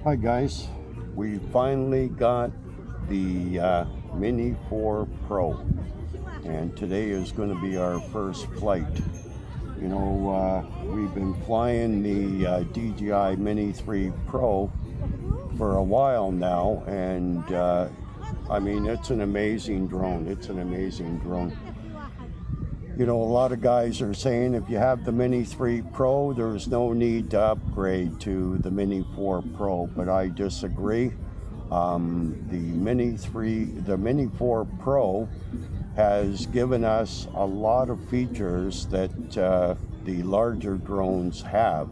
Hi guys, we finally got the Mini 4 Pro, and today is going to be our first flight. You know, we've been flying the DJI Mini 3 Pro for a while now, and I mean, it's an amazing drone. It's an amazing drone. You know, a lot of guys are saying if you have the Mini 3 Pro, there's no need to upgrade to the Mini 4 Pro, but I disagree. The Mini 4 Pro has given us a lot of features that the larger drones have.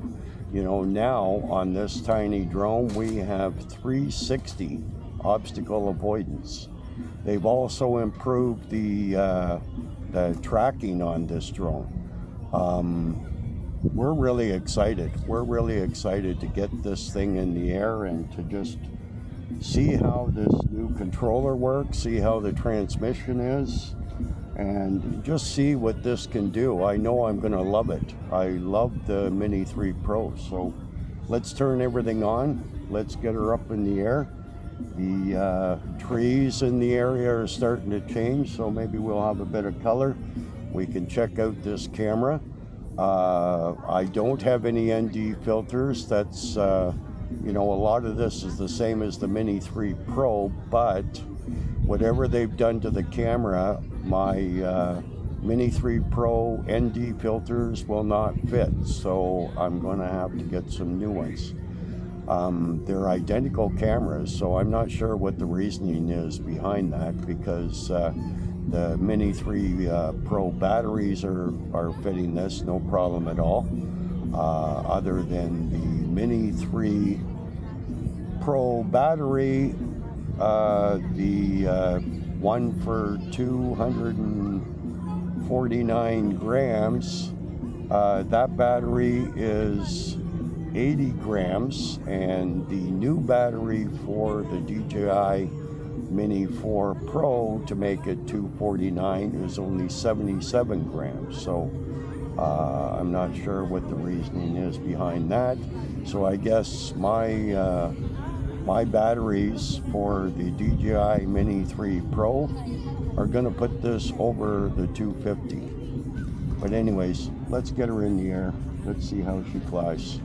You know, now on this tiny drone, we have 360 obstacle avoidance. They've also improved the tracking on this drone. We're really excited. We're really excited to get this thing in the air and to just see how this new controller works, see how the transmission is, and just see what this can do. I know I'm going to love it. I love the Mini 3 Pro. So let's turn everything on. Let's get her up in the air. The trees in the area are starting to change, so maybe we'll have a bit of color. We can check out this camera. I don't have any ND filters. That's, you know, a lot of this is the same as the Mini 3 Pro, but whatever they've done to the camera, my Mini 3 Pro ND filters will not fit, so I'm going to have to get some new ones. They're identical cameras, so I'm not sure what the reasoning is behind that, because the Mini 3 Pro batteries are fitting this, no problem at all. Other than the Mini 3 Pro battery, the one for 249 grams, that battery is 80 grams, and the new battery for the DJI Mini 4 Pro to make it 249 is only 77 grams. So I'm not sure what the reasoning is behind that. So I guess my my batteries for the DJI Mini 3 Pro are going to put this over the 250. But anyways, let's get her in the air. Let's see how she flies.